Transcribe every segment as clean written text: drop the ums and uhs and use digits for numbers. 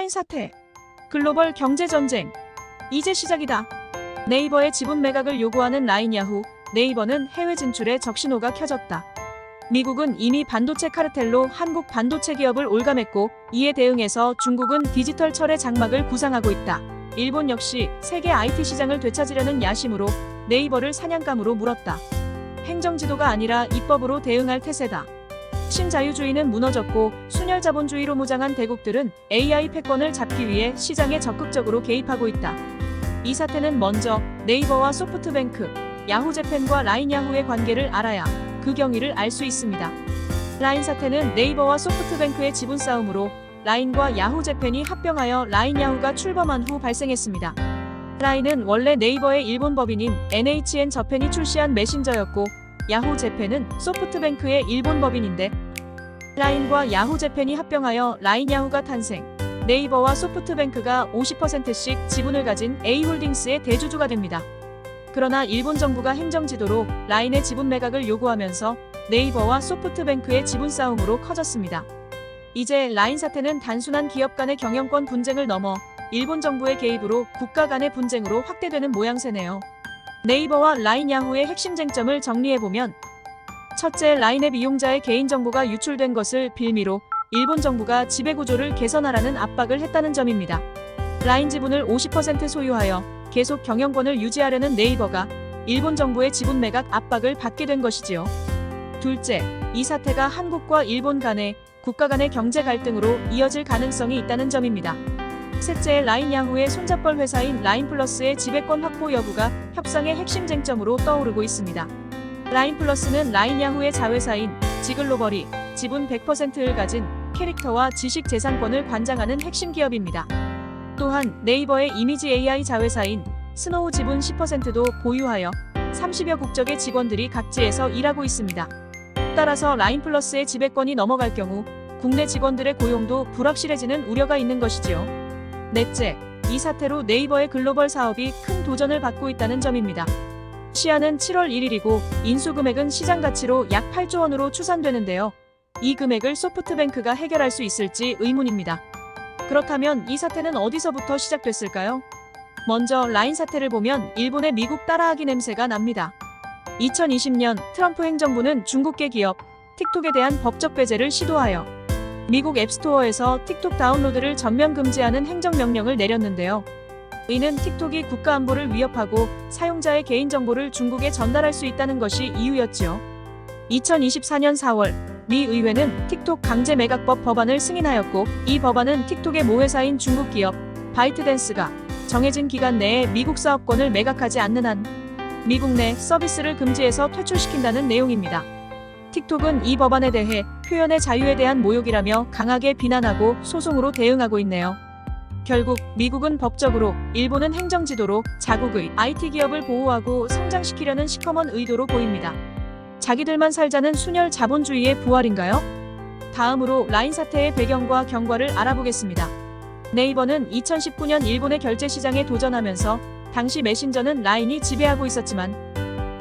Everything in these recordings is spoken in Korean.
라인 사태. 글로벌 경제전쟁. 이제 시작이다. 네이버의 지분 매각을 요구하는 라인 야후. 네이버는 해외 진출에 적신호가 켜졌다. 미국은 이미 반도체 카르텔로 한국 반도체 기업을 올감했고, 이에 대응해서 중국은 디지털 철의 장막을 구상하고 있다. 일본 역시 세계 IT 시장을 되찾으려는 야심으로 네이버를 사냥감으로 물었다. 행정지도가 아니라 입법으로 대응할 태세다. 신자유주의는 무너졌고 순혈 자본주의로 무장한 대국들은 AI 패권을 잡기 위해 시장에 적극적으로 개입하고 있다. 이 사태는 먼저 네이버와 소프트뱅크, 야후재팬과 라인 야후의 관계를 알아야 그 경위를 알 수 있습니다. 라인 사태는 네이버와 소프트뱅크의 지분 싸움으로 라인과 야후재팬이 합병하여 라인 야후가 출범한 후 발생했습니다. 라인은 원래 네이버의 일본 법인인 NHN 저팬이 출시한 메신저였고, 야후재팬은 소프트뱅크의 일본 법인인데, 라인과 야후재팬이 합병하여 라인 야후가 탄생. 네이버와 소프트뱅크가 50%씩 지분을 가진 A홀딩스의 대주주가 됩니다. 그러나 일본 정부가 행정지도로 라인의 지분 매각을 요구하면서 네이버와 소프트뱅크의 지분 싸움으로 커졌습니다. 이제 라인 사태는 단순한 기업 간의 경영권 분쟁을 넘어 일본 정부의 개입으로 국가 간의 분쟁으로 확대되는 모양새네요. 네이버와 라인 야후의 핵심 쟁점을 정리해보면, 첫째, 라인앱 이용자의 개인정보가 유출된 것을 빌미로 일본 정부가 지배구조를 개선하라는 압박을 했다는 점입니다. 라인 지분을 50% 소유하여 계속 경영권을 유지하려는 네이버가 일본 정부의 지분 매각 압박을 받게 된 것이지요. 둘째, 이 사태가 한국과 일본 간의 국가 간의 경제 갈등으로 이어질 가능성이 있다는 점입니다. 셋째, 라인 야후의 손잡벌 회사인 라인플러스의 지배권 확보 여부가 협상의 핵심 쟁점으로 떠오르고 있습니다. 라인플러스는 라인 야후의 자회사인 지글로벌이 지분 100%를 가진 캐릭터와 지식 재산권을 관장하는 핵심 기업입니다. 또한 네이버의 이미지 AI 자회사인 스노우 지분 10%도 보유하여 30여 국적의 직원들이 각지에서 일하고 있습니다. 따라서 라인플러스의 지배권이 넘어갈 경우 국내 직원들의 고용도 불확실해지는 우려가 있는 것이지요. 넷째, 이 사태로 네이버의 글로벌 사업이 큰 도전을 받고 있다는 점입니다. 시한은 7월 1일이고 인수금액은 시장 가치로 약 8조 원으로 추산되는데요. 이 금액을 소프트뱅크가 해결할 수 있을지 의문입니다. 그렇다면 이 사태는 어디서부터 시작됐을까요? 먼저 라인 사태를 보면 일본의 미국 따라하기 냄새가 납니다. 2020년 트럼프 행정부는 중국계 기업 틱톡에 대한 법적 배제를 시도하여 미국 앱스토어에서 틱톡 다운로드를 전면 금지하는 행정명령을 내렸는데요. 이는 틱톡이 국가안보를 위협하고 사용자의 개인정보를 중국에 전달할 수 있다는 것이 이유였지요. 2024년 4월 미 의회는 틱톡 강제 매각법 법안을 승인하였고, 이 법안은 틱톡의 모회사인 중국 기업 바이트댄스가 정해진 기간 내에 미국 사업권을 매각하지 않는 한 미국 내 서비스를 금지해서 퇴출시킨다는 내용입니다. 틱톡은 이 법안에 대해 표현의 자유에 대한 모욕이라며 강하게 비난하고 소송으로 대응하고 있네요. 결국 미국은 법적으로, 일본은 행정지도로 자국의 IT 기업을 보호하고 성장시키려는 시커먼 의도로 보입니다. 자기들만 살자는 순혈 자본주의의 부활인가요? 다음으로 라인 사태의 배경과 경과를 알아보겠습니다. 네이버는 2019년 일본의 결제 시장에 도전하면서 당시 메신저는 라인이 지배하고 있었지만,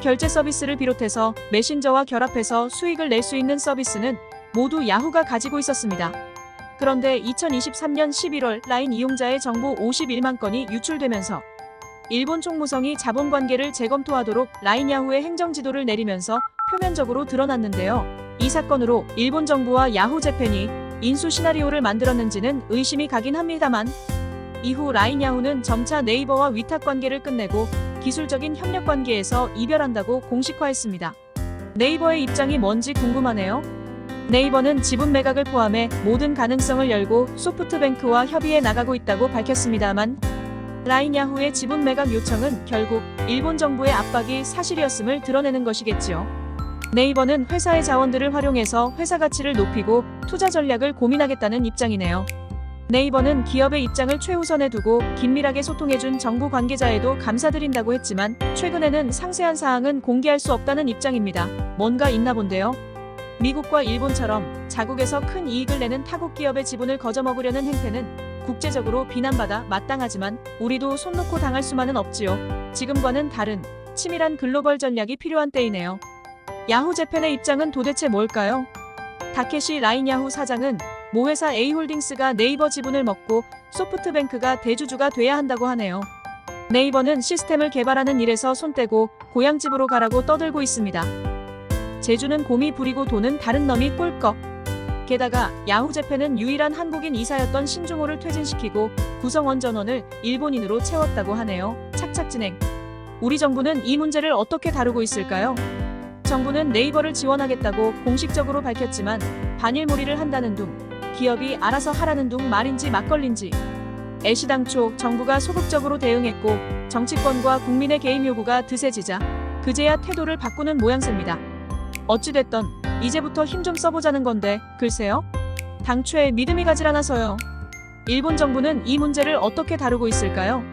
결제 서비스를 비롯해서 메신저와 결합해서 수익을 낼 수 있는 서비스는 모두 야후가 가지고 있었습니다. 그런데 2023년 11월 라인 이용자의 정보 51만 건이 유출되면서 일본 총무성이 자본관계를 재검토하도록 라인 야후의 행정지도를 내리면서 표면적으로 드러났는데요. 이 사건으로 일본 정부와 야후재팬이 인수 시나리오를 만들었는지는 의심이 가긴 합니다만, 이후 라인 야후는 점차 네이버와 위탁관계를 끝내고 기술적인 협력관계에서 이별한다고 공식화했습니다. 네이버의 입장이 뭔지 궁금하네요. 네이버는 지분 매각을 포함해 모든 가능성을 열고 소프트뱅크와 협의해 나가고 있다고 밝혔습니다만, 라인 야후의 지분 매각 요청은 결국 일본 정부의 압박이 사실이었음을 드러내는 것이겠지요. 네이버는 회사의 자원들을 활용해서 회사 가치를 높이고 투자 전략을 고민하겠다는 입장이네요. 네이버는 기업의 입장을 최우선에 두고 긴밀하게 소통해준 정부 관계자에도 감사드린다고 했지만, 최근에는 상세한 사항은 공개할 수 없다는 입장입니다. 뭔가 있나 본데요. 미국과 일본처럼 자국에서 큰 이익을 내는 타국 기업의 지분을 거저먹으려는 행태는 국제적으로 비난받아 마땅하지만 우리도 손 놓고 당할 수만은 없지요. 지금과는 다른 치밀한 글로벌 전략이 필요한 때이네요. 야후재팬의 입장은 도대체 뭘까요? 다케시 라인 야후 사장은 모회사 A홀딩스가 네이버 지분을 먹고 소프트뱅크가 대주주가 돼야 한다고 하네요. 네이버는 시스템을 개발하는 일에서 손 떼고 고향 집으로 가라고 떠들고 있습니다. 제주는 곰이 부리고 도는 다른 놈이 꿀꺽. 게다가 야후재팬은 유일한 한국인 이사였던 신중호를 퇴진시키고 구성원 전원을 일본인으로 채웠다고 하네요. 착착 진행. 우리 정부는 이 문제를 어떻게 다루고 있을까요? 정부는 네이버를 지원하겠다고 공식적으로 밝혔지만 반일몰이를 한다는 둥, 기업이 알아서 하라는 둥 말인지 막걸린지. 애시당초 정부가 소극적으로 대응했고 정치권과 국민의 개입 요구가 드세지자 그제야 태도를 바꾸는 모양새입니다. 어찌됐던 이제부터 힘 좀 써보자는 건데 글쎄요. 당초에 믿음이 가질 않아서요. 일본 정부는 이 문제를 어떻게 다루고 있을까요?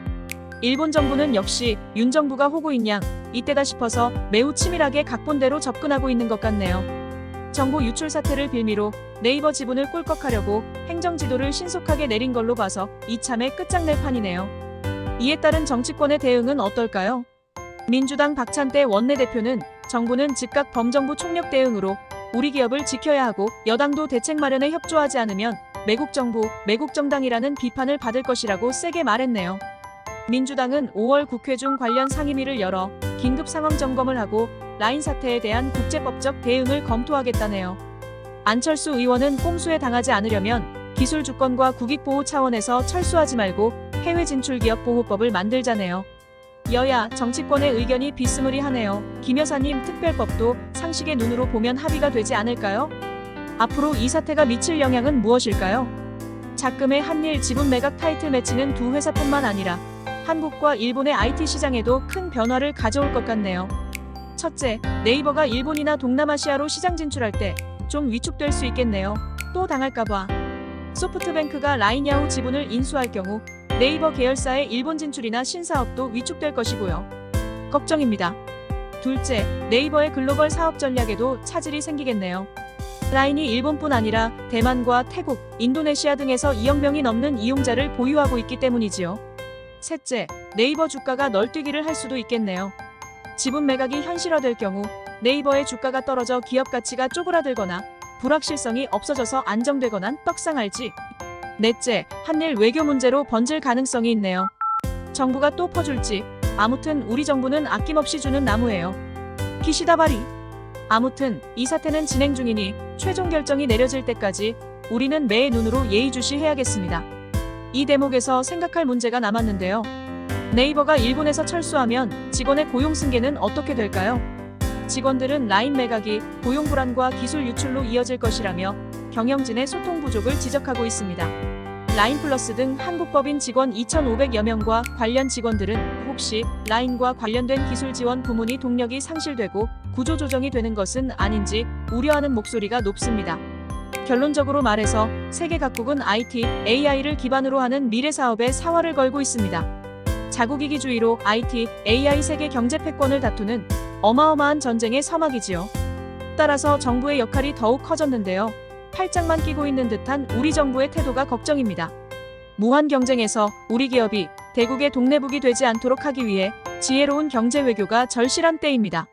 일본 정부는 역시 윤 정부가 호구인 양 이때다 싶어서 매우 치밀하게 각본대로 접근하고 있는 것 같네요. 정보 유출 사태를 빌미로 네이버 지분을 꿀꺽하려고 행정지도를 신속하게 내린 걸로 봐서 이참에 끝장낼 판이네요. 이에 따른 정치권의 대응은 어떨까요? 민주당 박찬대 원내대표는 정부는 즉각 범정부 총력 대응으로 우리 기업을 지켜야 하고 여당도 대책 마련에 협조하지 않으면 매국 정부, 매국 정당이라는 비판을 받을 것이라고 세게 말했네요. 민주당은 5월 국회 중 관련 상임위를 열어 긴급 상황 점검을 하고 라인 사태에 대한 국제법적 대응을 검토하겠다네요. 안철수 의원은 꼼수에 당하지 않으려면 기술 주권과 국익 보호 차원에서 철수하지 말고 해외 진출 기업 보호법을 만들자네요. 여야 정치권의 의견이 비스무리하네요. 김 여사님 특별법도 상식의 눈으로 보면 합의가 되지 않을까요? 앞으로 이 사태가 미칠 영향은 무엇일까요? 작금의 한일 지분 매각 타이틀 매치는 두 회사뿐만 아니라 한국과 일본의 IT 시장에도 큰 변화를 가져올 것 같네요. 첫째, 네이버가 일본이나 동남아시아로 시장 진출할 때 좀 위축될 수 있겠네요. 또 당할까봐. 소프트뱅크가 라인야후 지분을 인수할 경우 네이버 계열사의 일본 진출이나 신사업도 위축될 것이고요. 걱정입니다. 둘째, 네이버의 글로벌 사업 전략에도 차질이 생기겠네요. 라인이 일본뿐 아니라 대만과 태국, 인도네시아 등에서 2억 명이 넘는 이용자를 보유하고 있기 때문이지요. 셋째, 네이버 주가가 널뛰기를 할 수도 있겠네요. 지분 매각이 현실화될 경우 네이버의 주가가 떨어져 기업 가치가 쪼그라들거나 불확실성이 없어져서 안정되거나 떡상할지. 넷째, 한일 외교 문제로 번질 가능성이 있네요. 정부가 또 퍼줄지. 아무튼 우리 정부는 아낌없이 주는 나무예요. 기시다바리. 아무튼 이 사태는 진행 중이니 최종 결정이 내려질 때까지 우리는 매의 눈으로 예의주시해야겠습니다. 이 대목에서 생각할 문제가 남았는데요. 네이버가 일본에서 철수하면 직원의 고용 승계는 어떻게 될까요? 직원들은 라인 매각이 고용 불안과 기술 유출로 이어질 것이라며 경영진의 소통 부족을 지적하고 있습니다. 라인플러스 등 한국법인 직원 2,500여 명과 관련 직원들은 혹시 라인과 관련된 기술 지원 부문이 동력이 상실되고 구조조정이 되는 것은 아닌지 우려하는 목소리가 높습니다. 결론적으로 말해서 세계 각국은 IT, AI를 기반으로 하는 미래 사업에 사활을 걸고 있습니다. 자국이기주의로 IT, AI 세계 경제 패권을 다투는 어마어마한 전쟁의 서막이지요. 따라서 정부의 역할이 더욱 커졌는데요. 팔짱만 끼고 있는 듯한 우리 정부의 태도가 걱정입니다. 무한 경쟁에서 우리 기업이 대국의 동네북이 되지 않도록 하기 위해 지혜로운 경제 외교가 절실한 때입니다.